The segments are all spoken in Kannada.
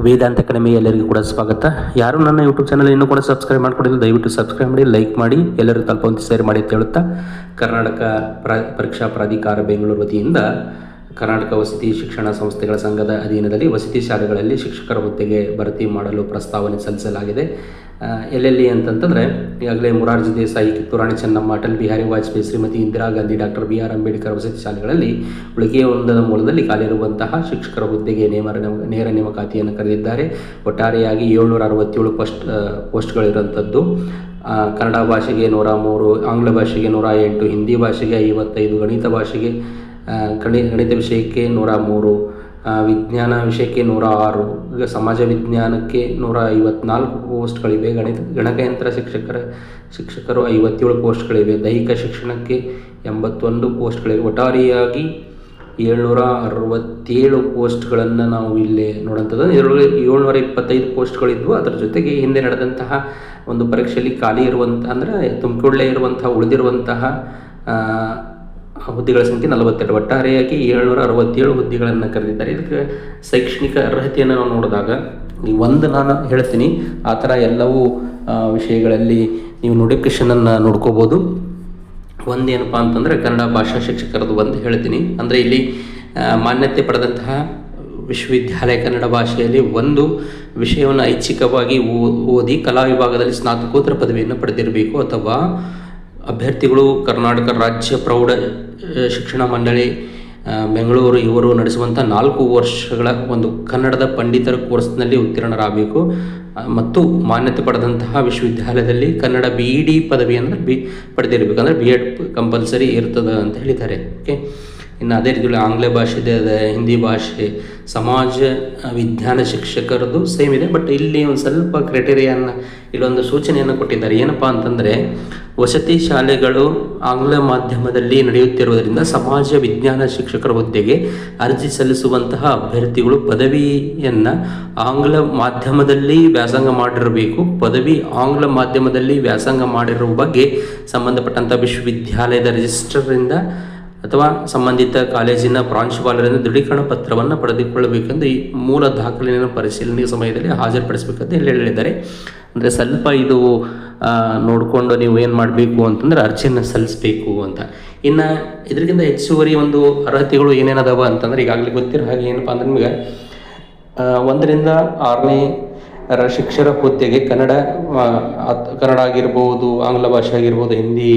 ವೇದಾಂತ ಅಕಾಡೆಮಿ ಎಲ್ಲರಿಗೂ ಕೂಡ ಸ್ವಾಗತ. ಯಾರು ನನ್ನ ಯೂಟ್ಯೂಬ್ ಚಾನಲ್ ಇನ್ನೂ ಕೂಡ ಸಬ್ಸ್ಕ್ರೈಬ್ ಮಾಡ್ಕೊಂಡಿಲ್ಲ, ದಯವಿಟ್ಟು ಸಬ್ಸ್ಕ್ರೈಬ್ ಮಾಡಿ, ಲೈಕ್ ಮಾಡಿ, ಎಲ್ಲರಿಗೂ ತಲುಪುವಂತೆ ಶೇರ್ ಮಾಡಿ ಅಂತ ಹೇಳುತ್ತಾ, ಕರ್ನಾಟಕ ಪರೀಕ್ಷಾ ಪ್ರಾಧಿಕಾರ ಬೆಂಗಳೂರು ವತಿಯಿಂದ ಕರ್ನಾಟಕ ವಸತಿ ಶಿಕ್ಷಣ ಸಂಸ್ಥೆಗಳ ಸಂಘದ ಅಧೀನದಲ್ಲಿ ವಸತಿ ಶಾಲೆಗಳಲ್ಲಿ ಶಿಕ್ಷಕರ ಹುದ್ದೆಗೆ ಭರ್ತಿ ಮಾಡಲು ಪ್ರಸ್ತಾವನೆ ಸಲ್ಲಿಸಲಾಗಿದೆ. ಎಲ್ಲೆಲ್ಲಿ ಅಂತಂತಂದರೆ, ಈಗಾಗಲೇ ಮೊರಾರ್ಜಿ ದೇಸಾಯಿ, ಕಿತ್ತೂರು ರಾಣಿ ಚೆನ್ನಮ್ಮ, ಅಟಲ್ ಬಿಹಾರಿ ವಾಜಪೇಯಿ, ಶ್ರೀಮತಿ ಇಂದಿರಾ ಗಾಂಧಿ, ಡಾಕ್ಟರ್ BR ಅಂಬೇಡ್ಕರ್ ವಸತಿ ಶಾಲೆಗಳಲ್ಲಿ ಉಳಿಕೆ ಒಂದದ ಮೂಲದಲ್ಲಿ ಖಾಲಿಯಿರುವಂತಹ ಶಿಕ್ಷಕರ ಹುದ್ದೆಗೆ ನೇರ ನೇಮಕಾತಿಯನ್ನು ಕರೆದಿದ್ದಾರೆ. ಒಟ್ಟಾರೆಯಾಗಿ 767 ಪೋಸ್ಟ್ಗಳಿರುವಂಥದ್ದು. ಕನ್ನಡ ಭಾಷೆಗೆ 103, ಆಂಗ್ಲ ಭಾಷೆಗೆ 108, ಹಿಂದಿ ಭಾಷೆಗೆ 55, ಗಣಿತ ಭಾಷೆಗೆ ಗಣಿತ ವಿಷಯಕ್ಕೆ 103, ವಿಜ್ಞಾನ ವಿಷಯಕ್ಕೆ 106, ಈಗ ಸಮಾಜ ವಿಜ್ಞಾನಕ್ಕೆ 154 ಪೋಸ್ಟ್ಗಳಿವೆ. ಗಣಕಯಂತ್ರ ಶಿಕ್ಷಕರು 57 ಪೋಸ್ಟ್ಗಳಿವೆ. ದೈಹಿಕ ಶಿಕ್ಷಣಕ್ಕೆ 81 ಪೋಸ್ಟ್ಗಳಿವೆ. ಒಟ್ಟಾರೆಯಾಗಿ 767 ಪೋಸ್ಟ್ಗಳನ್ನು ನಾವು ಇಲ್ಲಿ ನೋಡುವಂಥದ್ದು. ಇದರೊಳಗೆ 725 ಪೋಸ್ಟ್ಗಳಿದ್ವು. ಅದರ ಜೊತೆಗೆ ಹಿಂದೆ ನಡೆದಂತಹ ಒಂದು ಪರೀಕ್ಷೆಯಲ್ಲಿ ಖಾಲಿ ಇರುವಂತಹ, ಅಂದರೆ ತುಂಬಿಕೊಳ್ಳೇ ಇರುವಂತಹ ಉಳಿದಿರುವಂತಹ ಹುದ್ದೆಗಳ ಸಂಖ್ಯೆ 42. ಒಟ್ಟಾರೆಯಾಗಿ 767 ಹುದ್ದೆಗಳನ್ನು ಕರೆದಿದ್ದಾರೆ. ಇದಕ್ಕೆ ಶೈಕ್ಷಣಿಕ ಅರ್ಹತೆಯನ್ನು ನಾವು ನೋಡಿದಾಗ, ಈ ಒಂದು ನಾನು ಹೇಳ್ತೀನಿ, ಆ ಥರ ಎಲ್ಲವೂ ವಿಷಯಗಳಲ್ಲಿ ನೀವು ನೋಟಿಫಿಕೇಷನನ್ನು ನೋಡ್ಕೋಬೋದು. ಒಂದೇನಪ್ಪ ಅಂತಂದರೆ, ಕನ್ನಡ ಭಾಷಾ ಶಿಕ್ಷಕರದ್ದು ಒಂದು ಹೇಳ್ತೀನಿ. ಅಂದರೆ ಇಲ್ಲಿ ಮಾನ್ಯತೆ ಪಡೆದಂತಹ ವಿಶ್ವವಿದ್ಯಾಲಯ ಕನ್ನಡ ಭಾಷೆಯಲ್ಲಿ ಒಂದು ವಿಷಯವನ್ನು ಐಚ್ಛಿಕವಾಗಿ ಓದಿ ಕಲಾ ವಿಭಾಗದಲ್ಲಿ ಸ್ನಾತಕೋತ್ತರ ಪದವಿಯನ್ನು ಪಡೆದಿರಬೇಕು, ಅಥವಾ ಅಭ್ಯರ್ಥಿಗಳು ಕರ್ನಾಟಕ ರಾಜ್ಯ ಪ್ರೌಢ ಶಿಕ್ಷಣ ಮಂಡಳಿ ಬೆಂಗಳೂರು ಇವರು ನಡೆಸುವಂಥ 4 ವರ್ಷಗಳ ಒಂದು ಕನ್ನಡದ ಪಂಡಿತರ ಕೋರ್ಸ್ನಲ್ಲಿ ಉತ್ತೀರ್ಣರಾಗಬೇಕು, ಮತ್ತು ಮಾನ್ಯತೆ ಪಡೆದಂತಹ ವಿಶ್ವವಿದ್ಯಾಲಯದಲ್ಲಿ ಕನ್ನಡ BEd ಪದವಿಯನ್ನು ಪಡೆದಿರಬೇಕು. ಅಂದರೆ B.Ed ಕಂಪಲ್ಸರಿ ಇರ್ತದೆ ಅಂತ ಹೇಳಿದ್ದಾರೆ. ಓಕೆ. ಇನ್ನು ಅದೇ ರೀತಿಯಲ್ಲಿ ಆಂಗ್ಲ ಭಾಷೆ ಇದೆ, ಹಿಂದಿ ಭಾಷೆ, ಸಮಾಜ ವಿಜ್ಞಾನ ಶಿಕ್ಷಕರದ್ದು ಸೇಮ್ ಇದೆ. ಬಟ್ ಇಲ್ಲಿ ಒಂದು ಸ್ವಲ್ಪ ಕ್ರೈಟೇರಿಯಾನ, ಇಲ್ಲೊಂದು ಸೂಚನೆಯನ್ನು ಕೊಟ್ಟಿದ್ದಾರೆ. ಏನಪ್ಪ ಅಂತಂದರೆ, ವಸತಿ ಶಾಲೆಗಳು ಆಂಗ್ಲ ಮಾಧ್ಯಮದಲ್ಲಿ ನಡೆಯುತ್ತಿರುವುದರಿಂದ ಸಮಾಜ ವಿಜ್ಞಾನ ಶಿಕ್ಷಕರ ಹುದ್ದೆಗೆ ಅರ್ಜಿ ಸಲ್ಲಿಸುವಂತಹ ಅಭ್ಯರ್ಥಿಗಳು ಪದವಿಯನ್ನು ಆಂಗ್ಲ ಮಾಧ್ಯಮದಲ್ಲಿ ವ್ಯಾಸಂಗ ಮಾಡಿರಬೇಕು. ಪದವಿ ಆಂಗ್ಲ ಮಾಧ್ಯಮದಲ್ಲಿ ವ್ಯಾಸಂಗ ಮಾಡಿರುವ ಬಗ್ಗೆ ಸಂಬಂಧಪಟ್ಟಂಥ ವಿಶ್ವವಿದ್ಯಾಲಯದ ರಿಜಿಸ್ಟ್ರಾರ್ರಿಂದ ಅಥವಾ ಸಂಬಂಧಿತ ಕಾಲೇಜಿನ ಪ್ರಾಂಶುಪಾಲರಿಂದ ದೃಢೀಕರಣ ಪತ್ರವನ್ನು ಪಡೆದುಕೊಳ್ಳಬೇಕೆಂದು ಈ ಮೂಲ ದಾಖಲೆಯನ್ನು ಪರಿಶೀಲನೆ ಸಮಯದಲ್ಲಿ ಹಾಜರುಪಡಿಸಬೇಕಂತ ಹೇಳಿದ್ದಾರೆ. ಅಂದರೆ ಸ್ವಲ್ಪ ಇದು ನೋಡಿಕೊಂಡು ನೀವು ಏನು ಮಾಡಬೇಕು ಅಂತಂದರೆ ಅರ್ಜಿಯನ್ನು ಸಲ್ಲಿಸಬೇಕು ಅಂತ. ಇನ್ನು ಇದಕ್ಕಿಂತ ಹೆಚ್ಚುವರಿ ಒಂದು ಅರ್ಹತೆಗಳು ಏನೇನದಾವ ಅಂತಂದರೆ, ಈಗಾಗಲೇ ಗೊತ್ತಿರೋ ಹಾಗೆ ಏನಪ್ಪ ಅಂದ್ರೆ, ನಿಮಗೆ 1ರಿಂದ 6ನೇ ಶಿಕ್ಷಕರ ಹುದ್ದೆಗೆ ಕನ್ನಡ ಆಗಿರ್ಬೋದು, ಆಂಗ್ಲ ಭಾಷೆ ಆಗಿರ್ಬೋದು, ಹಿಂದಿ,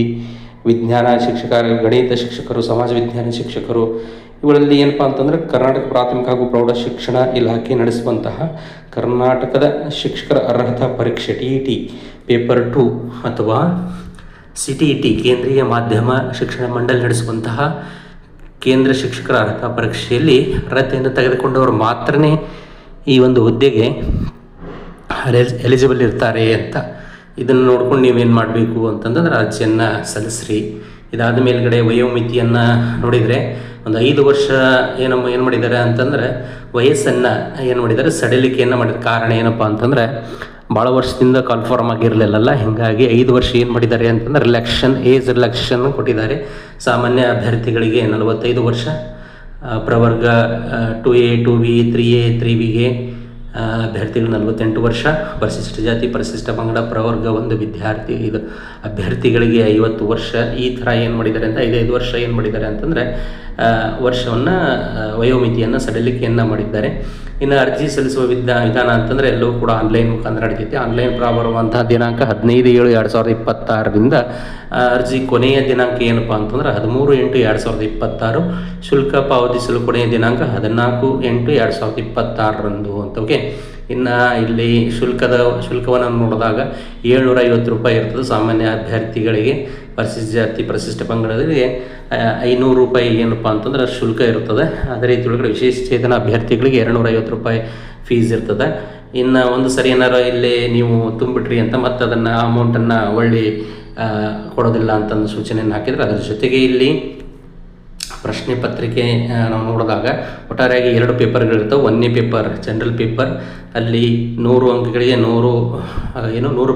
ವಿಜ್ಞಾನ ಶಿಕ್ಷಕರು, ಗಣಿತ ಶಿಕ್ಷಕರು, ಸಮಾಜ ವಿಜ್ಞಾನ ಶಿಕ್ಷಕರು, ಇವುಗಳಲ್ಲಿ ಏನಪ್ಪ ಅಂತಂದರೆ ಕರ್ನಾಟಕ ಪ್ರಾಥಮಿಕ ಹಾಗೂ ಪ್ರೌಢ ಶಿಕ್ಷಣ ಇಲಾಖೆ ನಡೆಸುವಂತಹ ಕರ್ನಾಟಕದ ಶಿಕ್ಷಕರ ಅರ್ಹತಾ ಪರೀಕ್ಷೆ TET ಪೇಪರ್ 2 ಅಥವಾ CTET ಕೇಂದ್ರೀಯ ಮಾಧ್ಯಮ ಶಿಕ್ಷಣ ಮಂಡಳಿ ನಡೆಸುವಂತಹ ಕೇಂದ್ರ ಶಿಕ್ಷಕರ ಅರ್ಹತಾ ಪರೀಕ್ಷೆಯಲ್ಲಿ ಅರ್ಹತೆಯನ್ನು ತೆಗೆದುಕೊಂಡವರು ಮಾತ್ರನೇ ಈ ಒಂದು ಹುದ್ದೆಗೆ ಎಲಿಜಿಬಲ್ ಇರ್ತಾರೆ ಅಂತ. ಇದನ್ನು ನೋಡ್ಕೊಂಡು ನೀವೇನು ಮಾಡಬೇಕು ಅಂತಂದ್ರೆ ಅರ್ಜಿಯನ್ನು ಸಲ್ಲಿಸ್ರಿ. ಇದಾದ ಮೇಲ್ಗಡೆ ವಯೋಮಿತಿಯನ್ನು ನೋಡಿದರೆ ಒಂದು 5 ವರ್ಷ ಏನು ಮಾಡಿದ್ದಾರೆ ಅಂತಂದರೆ, ವಯಸ್ಸನ್ನು ಏನು ಮಾಡಿದ್ದಾರೆ, ಸಡಿಲಿಕೆಯನ್ನು ಮಾಡಿದ ಕಾರಣ ಏನಪ್ಪ ಅಂತಂದರೆ, ಭಾಳ ವರ್ಷದಿಂದ ಕಾನ್ಫರ್ಮ್ ಆಗಿರಲಿಲ್ಲ. ಹೀಗಾಗಿ 5 ವರ್ಷ ಏನು ಮಾಡಿದ್ದಾರೆ ಅಂತಂದರೆ ಏಜ್ ರಿಲ್ಯಾಕ್ಸೇಷನ್ ಕೊಟ್ಟಿದ್ದಾರೆ. ಸಾಮಾನ್ಯ ಅಭ್ಯರ್ಥಿಗಳಿಗೆ 45 ವರ್ಷ, ಪ್ರವರ್ಗ 2A 2B 3A 3Bಗೆ ಅಭ್ಯರ್ಥಿಗಳು 48 ವರ್ಷ, ಪರಿಶಿಷ್ಟ ಜಾತಿ ಪರಿಶಿಷ್ಟ ಪಂಗಡ ಪ್ರವರ್ಗ 1 ಅಭ್ಯರ್ಥಿಗಳಿಗೆ 50 ವರ್ಷ. ಈ ಥರ ಏನು ಮಾಡಿದ್ದಾರೆ ಅಂತ 5 ವರ್ಷ ಏನು ಮಾಡಿದ್ದಾರೆ ಅಂತಂದರೆ ವರ್ಷವನ್ನು ವಯೋಮಿತಿಯನ್ನು ಸಡಿಲಿಕೆಯನ್ನು ಮಾಡಿದ್ದಾರೆ. ಇನ್ನು ಅರ್ಜಿ ಸಲ್ಲಿಸುವ ವಿಧಾನ ಅಂತಂದರೆ ಎಲ್ಲವೂ ಕೂಡ ಆನ್ಲೈನ್ ಮುಖಾಂತರ ನಡೀತೈತೆ. ಆನ್ಲೈನ್ ಬರುವಂತಹ ದಿನಾಂಕ 15/7/2026ರಿಂದ ಅರ್ಜಿ ಕೊನೆಯ ದಿನಾಂಕ ಏನಪ್ಪ ಅಂತಂದ್ರೆ 13/8/2026. ಶುಲ್ಕ ಪಾವತಿಸಲು ಕೊನೆಯ ದಿನಾಂಕ 14/8/2026 ಅಂತ. ಓಕೆ. ಇನ್ನು ಇಲ್ಲಿ ಶುಲ್ಕವನ್ನು ನೋಡಿದಾಗ 750 ರೂಪಾಯಿ ಇರ್ತದೆ ಸಾಮಾನ್ಯ ಅಭ್ಯರ್ಥಿಗಳಿಗೆ. ಪರಿಶಿಷ್ಟ ಜಾತಿ ಪರಿಶಿಷ್ಟ ಪಂಗಡಗಳಿಗೆ 500 ರೂಪಾಯಿ ಏನಪ್ಪ ಅಂತಂದ್ರೆ ಶುಲ್ಕ ಇರ್ತದೆ. ಅದೇ ರೀತಿ ಒಳಗಡೆ ವಿಶೇಷ ಚೇತನ ಅಭ್ಯರ್ಥಿಗಳಿಗೆ 250 ರೂಪಾಯಿ ಫೀಸ್ ಇರ್ತದೆ. ಇನ್ನು ಒಂದು ಸರಿ ಏನಾರು ಇಲ್ಲಿ ನೀವು ತುಂಬಿಟ್ರಿ ಅಂತ ಮತ್ತೆ ಅದನ್ನು ಅಮೌಂಟನ್ನು ಒಳ್ಳೆ ಕೊಡೋದಿಲ್ಲ ಅಂತಂದು ಸೂಚನೆಯನ್ನು ಹಾಕಿದರೆ, ಅದರ ಜೊತೆಗೆ ಇಲ್ಲಿ ಪ್ರಶ್ನೆ ಪತ್ರಿಕೆ ನಾವು ನೋಡಿದಾಗ ಒಟ್ಟಾರೆಯಾಗಿ 2 ಪೇಪರ್ಗಳಿರ್ತವೆ. 1ನೇ ಪೇಪರ್ ಜನರಲ್ ಪೇಪರ್, ಅಲ್ಲಿ 100 ಅಂಕಗಳಿಗೆ 100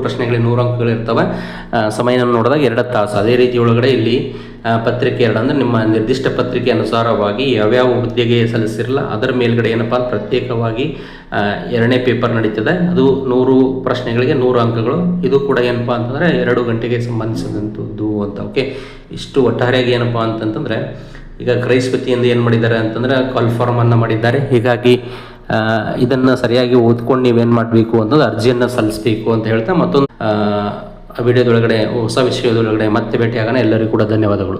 ಪ್ರಶ್ನೆಗಳಿಗೆ 100 ಅಂಕಗಳಿರ್ತವೆ. ಸಮಯ ನೋಡಿದಾಗ 2 ತಾಸು. ಅದೇ ರೀತಿ ಒಳಗಡೆ ಇಲ್ಲಿ ಪತ್ರಿಕೆ 2 ಅಂದರೆ ನಿಮ್ಮ ನಿರ್ದಿಷ್ಟ ಪತ್ರಿಕೆ ಅನುಸಾರವಾಗಿ ಯಾವ್ಯಾವ ಹುದ್ದೆಗೆ ಸಲ್ಲಿಸಿರಲ್ಲ ಅದರ ಮೇಲ್ಗಡೆ ಏನಪ್ಪ ಪ್ರತ್ಯೇಕವಾಗಿ 2ನೇ ಪೇಪರ್ ನಡೀತದೆ. ಅದು 100 ಪ್ರಶ್ನೆಗಳಿಗೆ 100 ಅಂಕಗಳು. ಇದು ಕೂಡ ಏನಪ್ಪ ಅಂತಂದರೆ 2 ಗಂಟೆಗೆ ಸಂಬಂಧಿಸಿದಂಥದ್ದು ಅಂತ. ಓಕೆ, ಇಷ್ಟು ಒಟ್ಟಾರೆಯಾಗಿ ಏನಪ್ಪ ಅಂತಂತಂದರೆ ಈಗ ಕ್ರೈಸ್ಪತಿಯಿಂದ ಏನು ಮಾಡಿದ್ದಾರೆ ಅಂತಂದರೆ ಕಾಲ್ ಫಾರ್ಮನ್ನು ಮಾಡಿದ್ದಾರೆ. ಹೀಗಾಗಿ ಇದನ್ನು ಸರಿಯಾಗಿ ಓದ್ಕೊಂಡು ನೀವೇನು ಮಾಡಬೇಕು ಅಂತಂದ್ರೆ ಅರ್ಜಿಯನ್ನು ಸಲ್ಲಿಸಬೇಕು ಅಂತ ಹೇಳ್ತಾ ಮತ್ತೊಂದು ವಿಡಿಯೋದೊಳಗಡೆ ಹೊಸ ವಿಷಯದೊಳಗಡೆ ಮತ್ತೆ ಭೇಟಿಯಾಗೋಣ. ಎಲ್ಲರಿಗೂ ಕೂಡ ಧನ್ಯವಾದಗಳು.